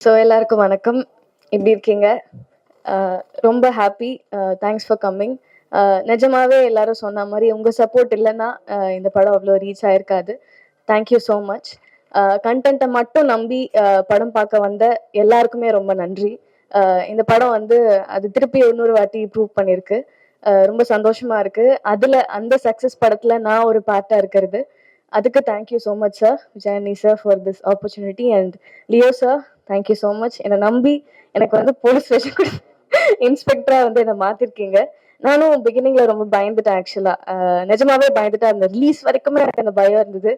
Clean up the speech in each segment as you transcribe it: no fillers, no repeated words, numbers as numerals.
So எல்லாருக்கும் வணக்கம். எப்படி இருக்கீங்க? ரொம்ப ஹாப்பி. Thanks for coming. நிஜமாவே எல்லாரும் சொன்ன மாதிரி உங்கள் சப்போர்ட் இல்லைன்னா இந்த படம் அவ்வளோ ரீச் ஆயிருக்காது. Thank you so much. கண்டென்ட்டை மட்டும் நம்பி படம் பார்க்க வந்த எல்லாருக்குமே ரொம்ப நன்றி. இந்த படம் வந்து அது திருப்பி இன்னொரு வாட்டி ப்ரூவ் பண்ணியிருக்கு. ரொம்ப சந்தோஷமா இருக்கு. அந்த சக்ஸஸ் படத்துல நான் ஒரு பார்ட்டா இருக்கிறது. அதுக்கு thank you so much sir, Vijayani sir, for this opportunity. And Leo sir, thank you so much. என்னை நம்பி எனக்கு வந்து போலீஸ் ஸ்டேஷன் கூட இன்ஸ்பெக்டராக வந்து என்னை மாற்றிருக்கீங்க. நானும் பிகினிங்ல ரொம்ப பயந்துட்டேன். ஆக்சுவலா நிஜமாவே பயந்துட்டேன். அந்த ரிலீஸ் வரைக்குமே எனக்கு அந்த பயம் இருந்தது.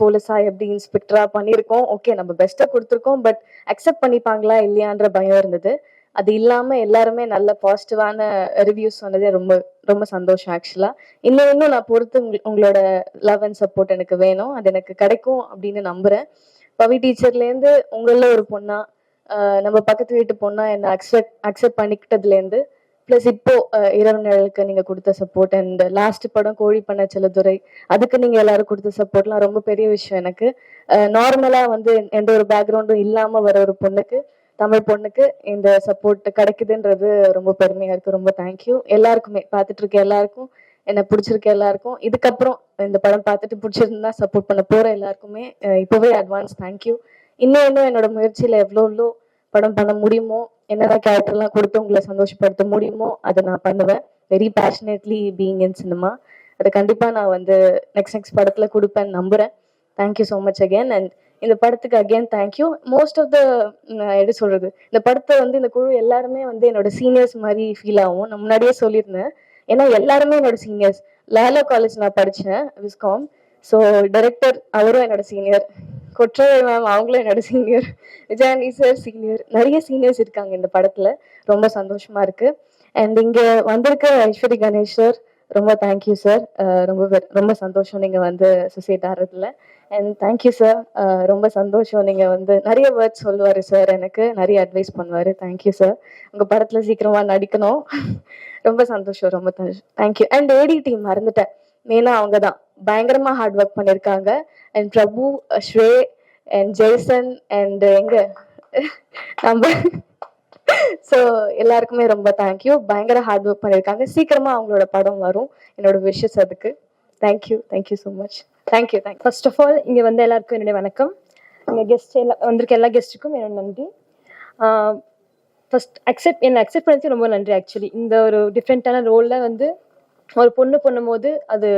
போலீஸா எப்படி இன்ஸ்பெக்டரா பண்ணியிருக்கோம், ஓகே நம்ம பெஸ்ட்டை கொடுத்துருக்கோம், பட் அக்செப்ட் பண்ணிப்பாங்களா இல்லையான்ற பயம் இருந்தது. அது இல்லாம எல்லாருமே நல்ல பாசிட்டிவான ரிவ்யூஸ் சொன்னதே ரொம்ப ரொம்ப சந்தோஷம். ஆக்சுவலா இன்னும் நான் பொறுத்து உங்களோட லவ் அண்ட் சப்போர்ட் எனக்கு வேணும். அது எனக்கு கிடைக்கும் அப்படின்னு நம்புறேன். பவி டீச்சர்லேருந்து உங்கள ஒரு பொண்ணா, நம்ம பக்கத்து வீட்டு பொண்ணா என்னை அக்செப்ட் பண்ணிக்கிட்டதுலேருந்து, ப்ளஸ் இப்போ இரவு நிழலுக்கு நீங்க கொடுத்த சப்போர்ட், அண்ட் லாஸ்ட் படம் கோழி பண்ண செல்லதுரை, அதுக்கு நீங்க எல்லாரும் கொடுத்த சப்போர்ட்லாம் ரொம்ப பெரிய விஷயம் எனக்கு. நார்மலா வந்து எந்த ஒரு பேக்ரவுண்டும் இல்லாம வர ஒரு பொண்ணுக்கு, தமிழ் பொண்ணுக்கு இந்த சப்போர்ட் கிடைக்குதுன்றது ரொம்ப பெருமையா இருக்கு. ரொம்ப தேங்க்யூ எல்லாருக்குமே, பார்த்துட்டு இருக்க எல்லாருக்கும், என்ன பிடிச்சிருக்க எல்லாருக்கும், இதுக்கப்புறம் இந்த படம் பார்த்துட்டு பிடிச்சிருந்தா சப்போர்ட் பண்ண போற எல்லாருக்குமே இப்பவே அட்வான்ஸ் தேங்க்யூ. இன்னும் என்னோட முயற்சியில எவ்வளோ படம் பண்ண முடியுமோ, என்னென்ன கேரக்டர்லாம் கொடுத்து உங்களை சந்தோஷப்படுத்த முடியுமோ அதை நான் பண்ணுவேன். Very passionately being in cinema. அதை கண்டிப்பா நான் வந்து நெக்ஸ்ட் படத்துல கொடுப்பேன்னு நம்புறேன். Thank you so much again. And இந்த படத்துக்கு again thank you. Most of the எப்படி சொல்றது, இந்த படத்தை வந்து இந்த குழு எல்லாருமே வந்து என்னோட சீனியர்ஸ் மாதிரி ஃபீல் ஆகும். நான் முன்னாடியே சொல்லியிருந்தேன். ஏன்னா எல்லாருமே என்னோட சீனியர்ஸ். லாலோ காலேஜ் நான் படித்தேன், விஸ்காம். ஸோ டைரக்டர் அவரும் என்னோட சீனியர், கொற்றவை மேம் அவங்களும் என்னோட சீனியர், விஜயானி சார் சீனியர், நிறைய சீனியர்ஸ் இருக்காங்க இந்த படத்துல. ரொம்ப சந்தோஷமா இருக்கு. அண்ட் இங்க வந்திருக்க ஐஸ்வரி கணேஷ் சார், ரொம்ப தேங்க்யூ சார். ரொம்ப சந்தோஷம் நீங்க வந்து அசோசியேட் ஆகிறதுல. And thank you sir. ரொம்ப சந்தோஷம். நீங்க வந்து நிறைய வேர்ட்ஸ் சொல்லுவாரு சார், எனக்கு நிறைய அட்வைஸ் பண்ணுவாரு. Thank you sir. உங்க படத்துல சீக்கிரமா நடிக்கணும். ரொம்ப சந்தோஷம். ரொம்ப தேங்க்யூ. அண்ட் ஏடி டீம் மறந்துட்டேன், மெயினா அவங்க தான் பயங்கரமா ஹார்ட் ஒர்க் பண்ணியிருக்காங்க. And Prabhu, Shrey and Jason and எங்க நம்ம ஸோ எல்லாருக்குமே ரொம்ப தேங்க்யூ. பயங்கர ஹார்ட் ஒர்க் பண்ணியிருக்காங்க. சீக்கிரமா அவங்களோட படம் வரும். என்னோட விஷஸ் அதுக்கு. Thank you so much. Thank you. First of all இங்கே வந்து எல்லாருக்கும் என்னுடைய வணக்கம். இங்கே கெஸ்ட் வந்திருக்க எல்லா கெஸ்ட்டுக்கும் என்னோட நன்றி. ஃபர்ஸ்ட் என்னை அக்செப்ட் பண்ணதுக்கு ரொம்ப நன்றி. ஆக்சுவலி இந்த ஒரு டிஃப்ரெண்ட்டான ரோலில் வந்து ஒரு பொண்ணு பண்ணும்போது அது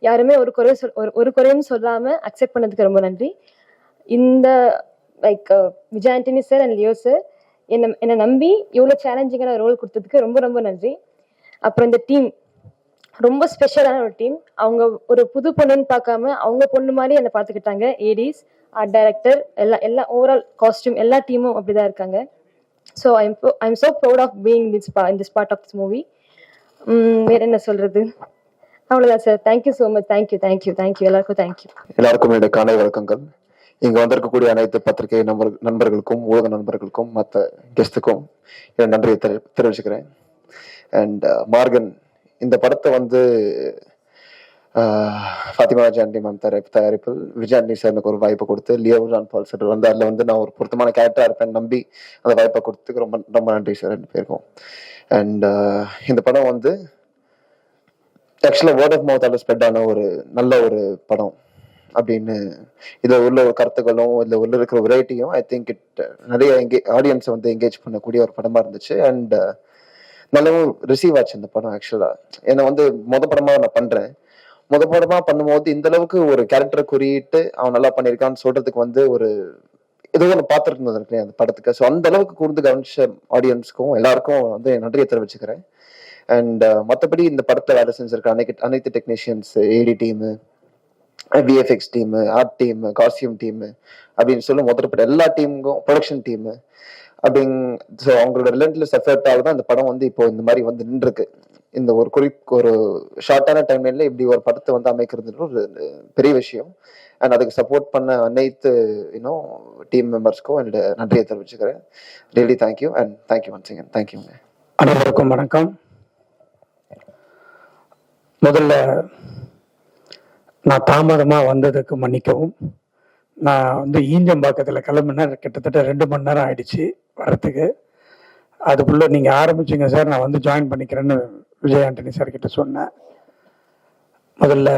யாருமே ஒரு குறையும் சொல்லாமல் அக்செப்ட் பண்ணதுக்கு ரொம்ப நன்றி. இந்த like Vijay Antony sir and Leo sir என்னை நம்பி இவ்வளோ சேலஞ்சிங்கான ரோல் கொடுத்ததுக்கு ரொம்ப ரொம்ப நன்றி. அப்புறம் இந்த டீம் ரொம்ப ஸ்பெஷலான ஒரு டீம். அவங்க ஒரு புது பொண்ணுன்னு பார்க்காம அவங்க பொண்ணு மாதிரி என்னை பார்த்துக்கிட்டாங்க. ஏடிஸ், ஆர்ட் டைரக்டர், எல்லா ஓவரால் காஸ்டியூம் எல்லா டீமும் அப்படிதான் இருக்காங்க. So I am so proud of being in this part of this movie. வேற என்ன சொல்றது, அவ்வளோதான் sir. Thank you so much. Thank you எல்லாருக்கும் தேங்க்யூ. எல்லாருக்கும் என்னுடைய காலை வணக்கங்கள். இங்க வந்திருக்கக்கூடிய அனைத்து பத்திரிகை நண்பர்களுக்கும், ஊடக நண்பர்களுக்கும், மற்ற கெஸ்ட்டுக்கும் என் நன்றியை தெரிவிச்சுக்கிறேன். அண்ட் மார்கன் இந்த படத்தை வந்து ஃபாத்திமா ஜான்டி மேம் தயாரிப்பில் விஜயானி சார் எனக்கு ஒரு வாய்ப்பை கொடுத்து, லியோ ஜான் பால் சார் வந்து அதில் வந்து நான் ஒரு பொருத்தமான கேரக்டரா இருப்பேன் நம்பி அந்த வாய்ப்பை கொடுத்துக்கு ரொம்ப ரொம்ப நன்றி சார் ரெண்டு பேருக்கும். அண்ட் இந்த படம் வந்து ஆக்சுவலாக வேர்ட் ஆஃப் மவுத்தால ஸ்ப்ரெட் ஆன ஒரு நல்ல ஒரு படம் அப்படின்னு, இதில் உள்ள ஒரு கருத்துக்களும் இதில் உள்ள இருக்கிற வெரைட்டியும் ஐ திங்க் நிறைய ஆடியன்ஸை வந்து என்கேஜ் பண்ணக்கூடிய ஒரு படமா இருந்துச்சு. அண்ட் நல்லாவும் ரிசீவ் ஆச்சு இந்த படம். ஆக்சுவலா என்னை வந்து படமா நான் பண்றேன். படமா பண்ணும்போது இந்த அளவுக்கு ஒரு கேரக்டரை குறியிட்டு அவன் நல்லா பண்ணியிருக்கான்னு சொல்றதுக்கு வந்து ஒரு ஏதோ ஒன்று பார்த்துருக்கேன் அந்த படத்துக்கு. ஸோ அந்த அளவுக்கு கூர்ந்து கவனிச்ச ஆடியன்ஸ்க்கும் எல்லாருக்கும் வந்து நன்றியை தெரிவிச்சுக்கிறேன். அண்ட் மற்றபடி இந்த படத்தை வேலை செஞ்சிருக்க அனைத்து technicians, AD team, VFX team, art team, costume team அப்படின்னு சொல்லி முதற்பட்ட எல்லா டீமுக்கும், ப்ரொடக்ஷன் டீமு அப்படிங் ஸோ அவங்களோட ரிலன்ட்லெஸ் எஃபர்ட்டாக தான் இந்த படம் வந்து இப்போ இந்த மாதிரி வந்து நின்றுருக்கு. இந்த ஒரு ஷார்ட்டான டைம்லைன்ல இப்படி ஒரு படத்தை வந்து அமைக்கிறது ஒரு பெரிய விஷயம். அண்ட் அதுக்கு சப்போர்ட் பண்ண அனைத்து டீம் மெம்பர்ஸ்க்கும் என்னோட நன்றியை தெரிவிச்சுக்கிறேன். Really thank you and thank you once again. தேங்க்யூங்க. அனைவருக்கும் வணக்கம். முதல்ல நான் தாமதமாக வந்ததுக்கு மன்னிக்கவும். நான் வந்து ஈஞ்சம்பாக்கத்தில் கிளம்புனேன். கிட்டத்தட்ட 2 மணி நேரம் ஆயிடுச்சு வர்றதுக்கு. அதுக்குள்ளே நீங்கள் ஆரம்பிச்சிங்க சார், நான் வந்து ஜாயின் பண்ணிக்கிறேன்னு விஜய் ஆண்டனி சார் கிட்ட சொன்னேன். முதல்ல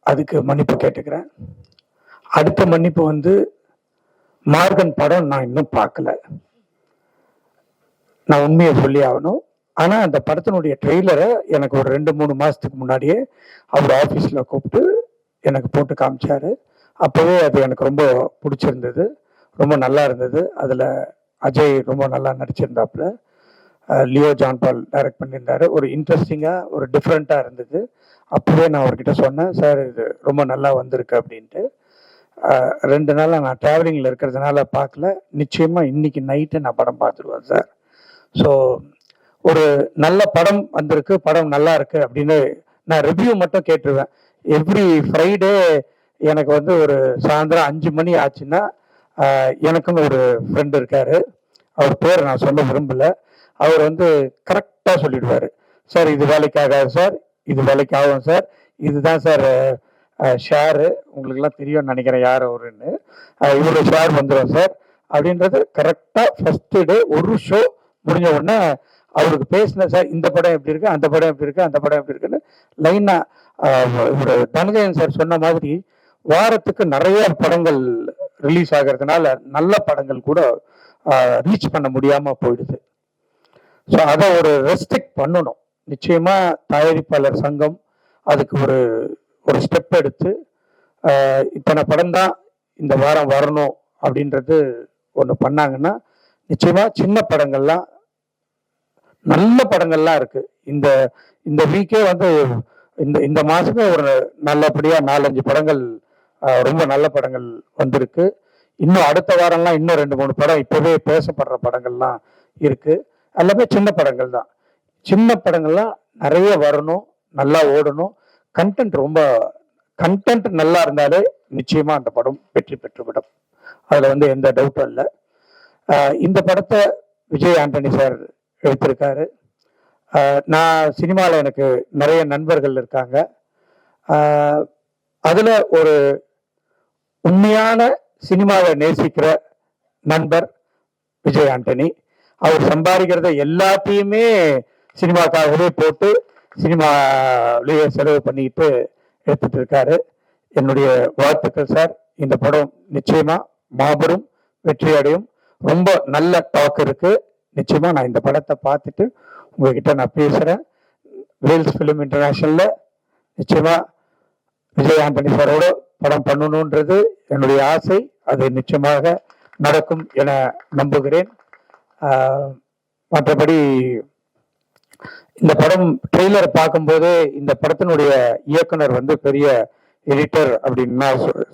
அதுக்கு மன்னிப்பு கேட்டுக்கிறேன். அடுத்த மன்னிப்பு வந்து மார்கன் படம் நான் இன்னும் பார்க்கல. நான் உண்மையை சொல்லி ஆகணும். ஆனால் அந்த படத்தினுடைய ட்ரெய்லரை எனக்கு ஒரு 2-3 மாதத்துக்கு முன்னாடியே அவர் ஆஃபீஸில் கூப்பிட்டு எனக்கு போட்டு காமிச்சாரு. அப்போவே அது எனக்கு ரொம்ப பிடிச்சிருந்தது, ரொம்ப நல்லா இருந்தது. அதில் அஜய் ரொம்ப நல்லா நடிச்சிருந்தாப்புல, லியோ ஜான் பால் டைரக்ட் பண்ணியிருந்தாரு. ஒரு இன்ட்ரெஸ்டிங்காக, ஒரு டிஃப்ரெண்ட்டாக இருந்தது. அப்போவே நான் அவர்கிட்ட சொன்னேன், சார் இது ரொம்ப நல்லா வந்திருக்கு அப்படின்ட்டு. 2 நாளாக நான் ட்ராவலிங்கில் இருக்கிறதுனால பார்க்கல. நிச்சயமாக இன்னைக்கு நைட்டு நான் படம் பார்த்துருவேன் சார். ஸோ ஒரு நல்ல படம் வந்திருக்கு, படம் நல்லா இருக்கு அப்படின்னு நான் ரிவ்யூ மட்டும் கேட்டுருவேன். எவ்ரி ஃப்ரைடே எனக்கு வந்து ஒரு சாயந்தரம் 5 மணி ஆச்சுன்னா எனக்குன்னு ஒரு ஃப்ரெண்டு இருக்காரு. அவர் பேர் நான் சொல்ல விரும்பல. அவர் வந்து கரெக்டாக சொல்லிடுவார், சார் இது வேலைக்கு ஆகாது சார், இது வேலைக்கு ஆகும் சார், இதுதான் சார் ஷேரு, உங்களுக்குலாம் தெரியும்னு நினைக்கிறேன் யார் அவருன்னு, இவ்வளோ ஷேர் வந்துடும் சார் அப்படின்றது கரெக்டாக ஃபர்ஸ்ட் டே ஒரு ஷோ முடிஞ்ச உடனே அவருக்கு பேசின, சார் இந்த படம் எப்படி இருக்கு, அந்த படம் எப்படி இருக்கு, அந்த படம் எப்படி இருக்குன்னு லைனா இவர் தனஞ்சயன் சார் சொன்ன மாதிரி வாரத்துக்கு நிறைய படங்கள் ரிலீஸ் ஆகிறதுனால நல்ல படங்கள் கூட ரீச் பண்ண முடியாம போயிடுது. ஸோ அதை ஒரு ரெஸ்ட்ரிக்ட் பண்ணணும். நிச்சயமா தயாரிப்பாளர் சங்கம் அதுக்கு ஒரு ஒரு ஸ்டெப் எடுத்து இத்தனை படம் தான் இந்த வாரம் வரணும் அப்படின்றது ஒன்று பண்ணாங்கன்னா நிச்சயமா சின்ன படங்கள்லாம், நல்ல படங்கள்லாம் இருக்கு. இந்த இந்த வீக்கே வந்து இந்த மாசமே ஒரு நல்லபடியா 4-5 படங்கள், ரொம்ப நல்ல படங்கள் வந்திருக்கு. இன்னும் அடுத்த வாரம்லாம் இன்னும் 2-3 படம் இப்பவே பேசப்படுற படங்கள்லாம் இருக்கு. எல்லாமே சின்ன படங்கள் தான். சின்ன படங்கள்லாம் நிறைய வரணும், நல்லா ஓடணும். கண்டென்ட் நல்லா இருந்தாலே நிச்சயமா அந்த படம் வெற்றி பெற்றுவிடும். அதுல வந்து எந்த டவுட்டும் இல்லை. இந்த படத்தை விஜய் ஆண்டனி சார் எடுத்திருக்காரு. நான் சினிமாவில் எனக்கு நிறைய நண்பர்கள் இருக்காங்க. அதுல ஒரு உண்மையான சினிமாவை நேசிக்கிற நண்பர் விஜய் ஆண்டனி. அவர் சம்பாதிக்கிறத எல்லாத்தையுமே சினிமாக்காகவே போட்டு சினிமாவிலேயே செலவு பண்ணிக்கிட்டு எடுத்துட்டு இருக்காரு. என்னுடைய வாழ்த்துக்கள் சார். இந்த படம் நிச்சயமா மாபெரும் வெற்றி அடையும். ரொம்ப நல்ல டாக் இருக்கு. நிச்சயமா நான் இந்த படத்தை பார்த்துட்டு உங்ககிட்ட நான் பேசுறேன். வேல்ஸ் ஃபிலிம் இன்டர்நேஷனல்ல நிச்சயமா விஜய் ஆண்டனி சாரோட படம் பண்ணணுன்றது என்னுடைய ஆசை. அது நிச்சயமாக நடக்கும் என நம்புகிறேன். மற்றபடி இந்த படம் ட்ரெய்லர் பார்க்கும்போது இந்த படத்தினுடைய இயக்குனர் வந்து பெரிய எடிட்டர் அப்படின்னு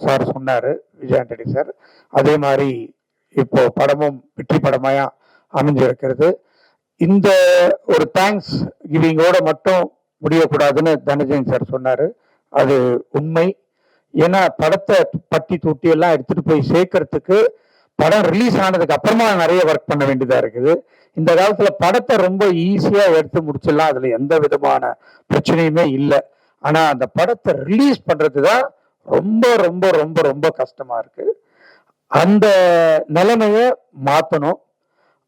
சார் சொன்னாரு, விஜய் ஆண்டனி சார். அதே மாதிரி இப்போ படமும் வெற்றி படமாயா அமைஞ்சிருக்கிறது. இந்த ஒரு தேங்க்ஸ் கிவிங்கோட மட்டும் முடியக்கூடாதுன்னு தனஞ்சயன் சார் சொன்னாரு. அது உண்மை. ஏன்னா படத்தை பட்டி தொட்டி எல்லாம் எடுத்துட்டு போய் சேர்க்கறதுக்கு படம் ரிலீஸ் ஆனதுக்கு அப்புறமா நிறைய ஒர்க் பண்ண வேண்டியதா இருக்குது. இந்த காலத்துல படத்தை ரொம்ப ஈஸியா எடுத்து முடிச்சிடலாம், அதுல எந்த விதமான பிரச்சனையுமே இல்லை. ஆனா அந்த படத்தை ரிலீஸ் பண்றதுதான் ரொம்ப ரொம்ப ரொம்ப ரொம்ப கஷ்டமா இருக்கு. அந்த நிலைமைய மாத்தணும்.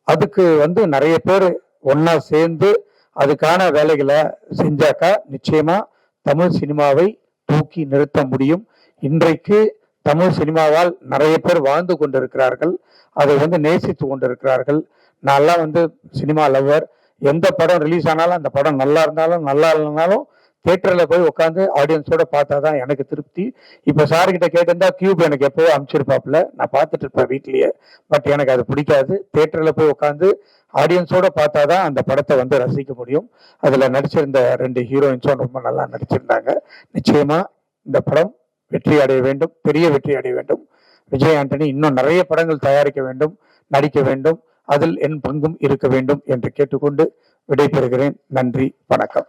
அதுக்கு வந்து நிறைய பேர் ஒன்னா சேர்ந்து அதுக்கான வேலைகளை செஞ்சாக்கா நிச்சயமா தமிழ் சினிமாவை தூக்கி நிறுத்த முடியும். இன்றைக்கு தமிழ் சினிமாவால் நிறைய பேர் வாழ்ந்து கொண்டிருக்கிறார்கள், அதை வந்து நேசித்து கொண்டிருக்கிறார்கள். நான்லாம் வந்து சினிமா லவ்வர். எந்த படம் ரிலீஸ் ஆனாலும் அந்த படம் நல்லா இருந்தாலும் நல்லா இல்லைனாலும் தியேட்டர்ல போய் உட்காந்து ஆடியன்ஸோட பார்த்தாதான் எனக்கு திருப்தி. இப்ப சார்கிட்ட கேட்டிருந்தா கியூப் எனக்கு எப்போ அனுப்பிச்சிருப்பாப்புல, நான் பார்த்துட்டு இருப்பேன் வீட்லயே. பட் எனக்கு அது பிடிக்காது. தியேட்டர்ல போய் உட்காந்து ஆடியன்ஸோட பார்த்தாதான் அந்த படத்தை வந்து ரசிக்க முடியும். அதுல நடிச்சிருந்த 2 ஹீரோயின்ஸும் ரொம்ப நல்லா நடிச்சிருந்தாங்க. நிச்சயமா இந்த படம் வெற்றி அடைய வேண்டும், பெரிய வெற்றி அடைய வேண்டும். விஜய் ஆண்டனி இன்னும் நிறைய படங்கள் தயாரிக்க வேண்டும், நடிக்க வேண்டும், அதில் என் பங்கும் இருக்க வேண்டும் என்று கேட்டுக்கொண்டு விடைபெறுகிறேன். நன்றி, வணக்கம்.